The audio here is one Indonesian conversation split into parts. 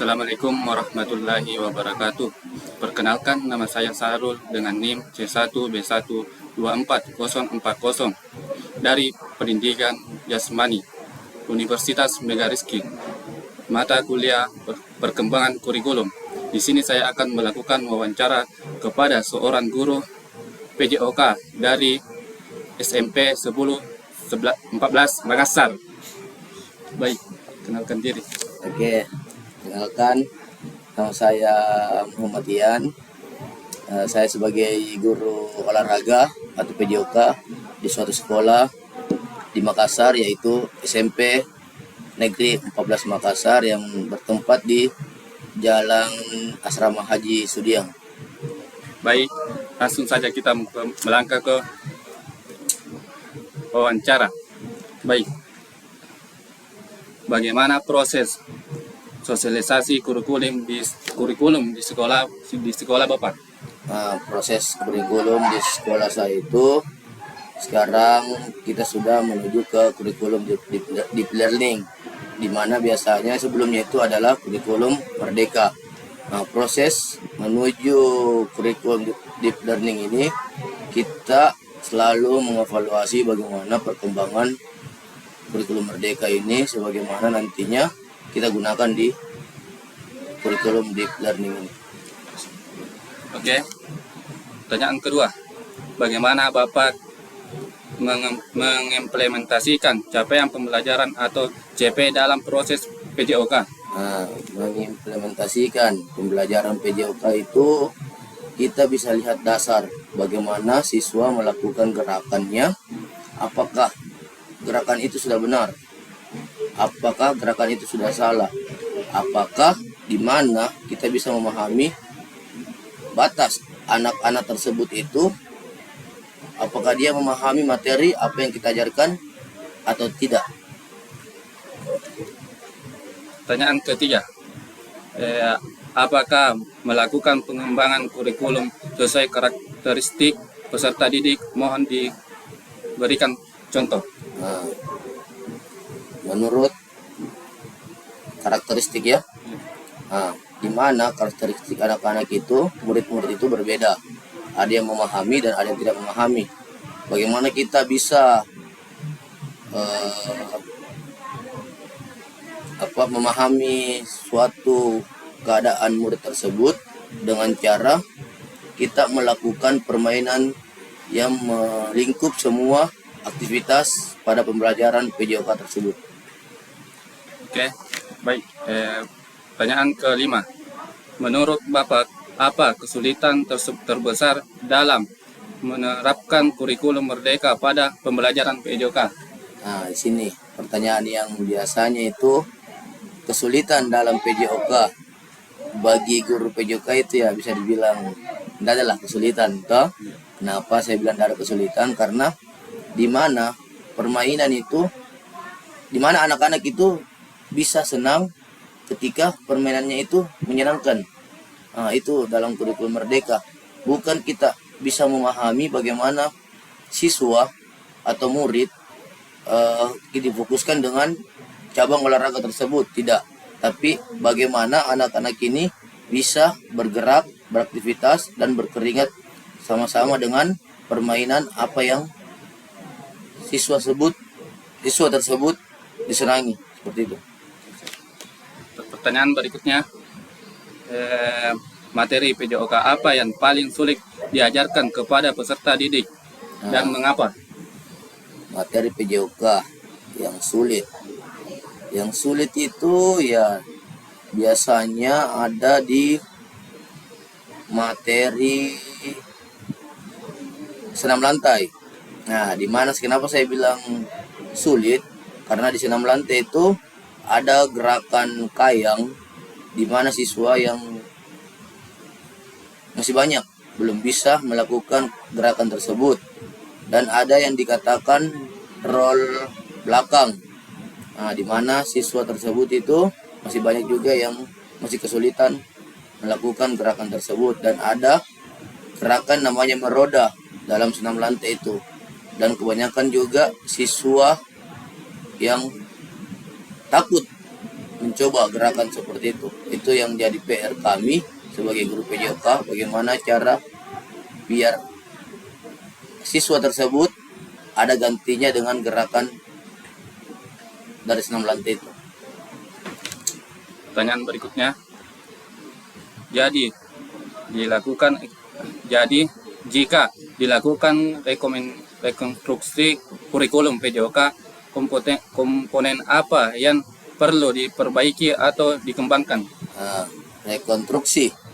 Assalamualaikum warahmatullahi wabarakatuh. Perkenalkan, nama saya Sarul dengan NIM C1B124040 dari Pendidikan Jasmani Universitas Megarizky. Mata kuliah perkembangan kurikulum. Di sini saya akan melakukan wawancara kepada seorang guru PJOK dari SMP 1014 Makassar. Baik, kenalkan diri. Oke, kenalkan, nama saya Muhammad Ian. Saya sebagai guru olahraga atau PJOK di suatu sekolah di Makassar, yaitu SMP Negeri 14 Makassar yang bertempat di Jalan Asrama Haji Sudiang. Baik, langsung saja kita melangkah ke wawancara. Baik, bagaimana proses sosialisasi kurikulum di sekolah Bapak? Proses kurikulum di sekolah saya itu sekarang kita sudah menuju ke kurikulum deep learning, di mana biasanya sebelumnya itu adalah kurikulum merdeka. Proses menuju kurikulum deep learning ini kita selalu mengevaluasi bagaimana perkembangan kurikulum merdeka ini, sebagaimana nantinya kita gunakan di kurikulum deep learning ini. Oke, pertanyaan kedua, bagaimana Bapak mengimplementasikan capaian pembelajaran atau CP dalam proses PJOK? Mengimplementasikan pembelajaran PJOK itu kita bisa lihat dasar bagaimana siswa melakukan gerakannya, apakah gerakan itu sudah benar, apakah gerakan itu sudah salah, apakah di mana kita bisa memahami batas anak-anak tersebut itu, apakah dia memahami materi apa yang kita ajarkan atau tidak. Pertanyaan ketiga, apakah melakukan pengembangan kurikulum sesuai karakteristik peserta didik? Mohon diberikan contoh. Menurut karakteristik ya, di mana karakteristik anak-anak itu, murid-murid itu berbeda. Ada yang memahami dan ada yang tidak memahami. Bagaimana kita bisa memahami suatu keadaan murid tersebut dengan cara kita melakukan permainan yang melingkup semua aktivitas pada pembelajaran PJOK tersebut. Oke, baik. Pertanyaan kelima, menurut Bapak, apa kesulitan terbesar dalam menerapkan kurikulum merdeka pada pembelajaran PJOK? Di sini pertanyaan yang biasanya itu kesulitan dalam PJOK. Bagi guru PJOK itu ya bisa dibilang tidak adalah kesulitan, toh. Kenapa saya bilang tidak ada kesulitan? Karena di mana permainan itu, di mana anak-anak itu bisa senang ketika permainannya itu menyenangkan. Itu dalam kurikulum merdeka. Bukan kita bisa memahami bagaimana siswa atau murid difokuskan dengan cabang olahraga tersebut, tidak. Tapi bagaimana anak-anak ini bisa bergerak, beraktivitas, dan berkeringat sama-sama dengan permainan apa yang siswa tersebut disenangi, seperti itu. Pertanyaan berikutnya, materi PJOK apa yang paling sulit diajarkan kepada peserta didik dan mengapa? Materi PJOK yang sulit itu ya biasanya ada di materi senam lantai. Di mana kenapa saya bilang sulit? Karena di senam lantai itu ada gerakan kayang, di mana siswa yang masih banyak belum bisa melakukan gerakan tersebut, dan ada yang dikatakan roll belakang, di mana siswa tersebut itu masih banyak juga yang masih kesulitan melakukan gerakan tersebut, dan ada gerakan namanya meroda dalam senam lantai itu, dan kebanyakan juga siswa yang takut mencoba gerakan seperti itu. Itu yang jadi PR kami sebagai guru PJOK, bagaimana cara biar siswa tersebut ada gantinya dengan gerakan dari senam lantai itu. Pertanyaan berikutnya. Jika dilakukan rekonstruksi kurikulum PJOK, komponen apa yang perlu diperbaiki atau dikembangkan? Nah, rekonstruksi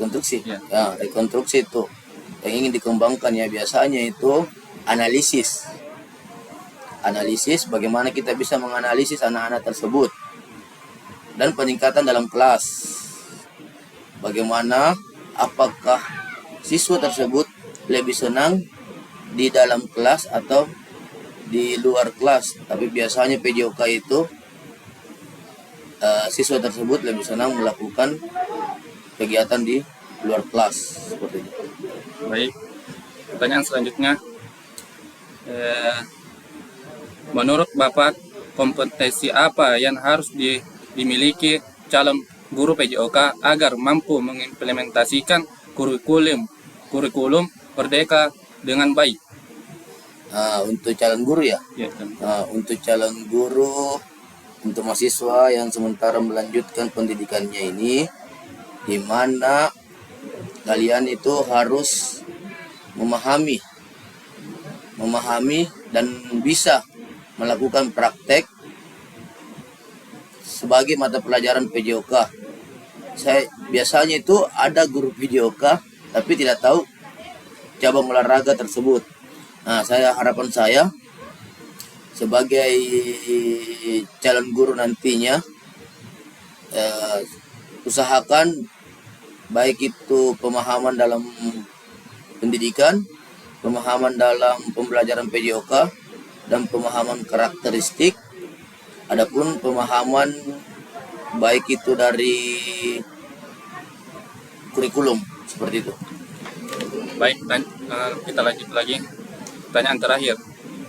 Ya. ya, rekonstruksi itu yang ingin dikembangkan ya biasanya itu analisis bagaimana kita bisa menganalisis anak-anak tersebut, dan peningkatan dalam kelas, bagaimana apakah siswa tersebut lebih senang di dalam kelas atau di luar kelas. Tapi biasanya PJOK itu siswa tersebut lebih senang melakukan kegiatan di luar kelas seperti itu. Baik. Pertanyaan selanjutnya. Menurut Bapak, kompetensi apa yang harus dimiliki calon guru PJOK agar mampu mengimplementasikan kurikulum Merdeka dengan baik? Untuk calon guru ya. Ya, kan. Untuk calon guru, untuk mahasiswa yang sementara melanjutkan pendidikannya ini, di mana kalian itu harus memahami dan bisa melakukan praktek sebagai mata pelajaran PJOK. Saya biasanya itu ada guru PJOK tapi tidak tahu cabang olahraga tersebut. Nah, harapan saya sebagai calon guru nantinya, usahakan baik itu pemahaman dalam pendidikan, pemahaman dalam pembelajaran PJOK, dan pemahaman karakteristik, adapun pemahaman baik itu dari kurikulum seperti itu. Baik, kita lanjut lagi. Pertanyaan terakhir.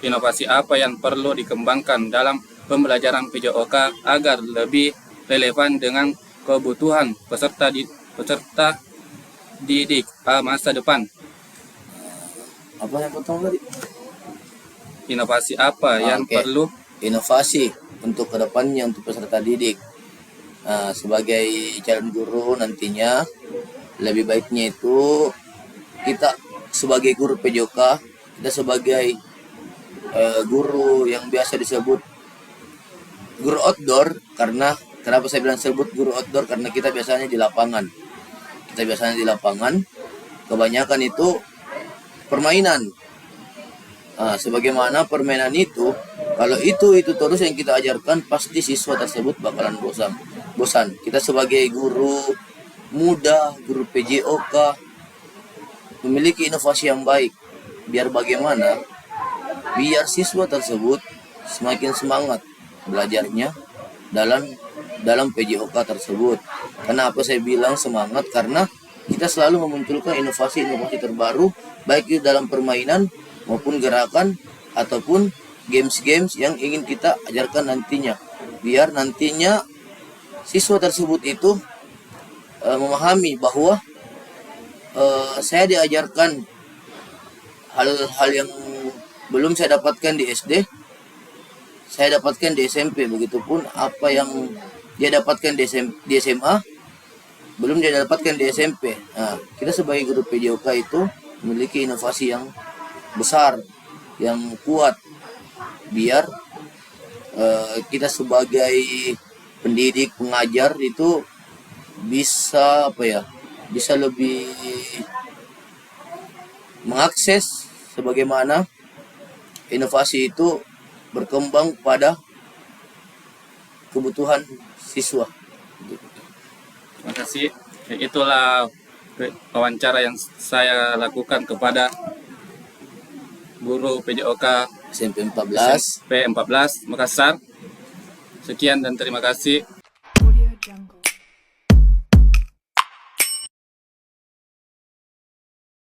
Inovasi apa yang perlu dikembangkan dalam pembelajaran PJOK agar lebih relevan dengan kebutuhan peserta didik masa depan? Apa yang pertama tadi? Inovasi apa yang perlu? Inovasi untuk kedepannya untuk peserta didik. Sebagai calon guru nantinya, lebih baiknya itu kita sebagai guru PJOK, kita sebagai guru yang biasa disebut guru outdoor. Karena kenapa saya bilang sebut guru outdoor, karena kita biasanya di lapangan. Kebanyakan itu permainan. Sebagaimana permainan itu, kalau itu terus yang kita ajarkan, pasti siswa tersebut bakalan bosan. Kita sebagai guru muda, guru PJOK, memiliki inovasi yang baik. Biar siswa tersebut semakin semangat belajarnya dalam PJOK tersebut. Kenapa saya bilang semangat? Karena kita selalu memunculkan inovasi-inovasi terbaru, baik itu dalam permainan maupun gerakan ataupun games-games yang ingin kita ajarkan nantinya. Biar nantinya siswa tersebut itu memahami bahwa saya diajarkan hal-hal yang belum saya dapatkan di SD, saya dapatkan di SMP. Begitupun apa yang dia dapatkan di SMA, belum dia dapatkan di SMP. Kita sebagai guru PJOK itu memiliki inovasi yang besar, yang kuat, biar kita sebagai pendidik, pengajar itu bisa bisa lebih mengakses sebagaimana inovasi itu berkembang pada kebutuhan siswa. Terima kasih. Itulah wawancara yang saya lakukan kepada guru PJOK SMP 14 Makassar. Sekian dan terima kasih.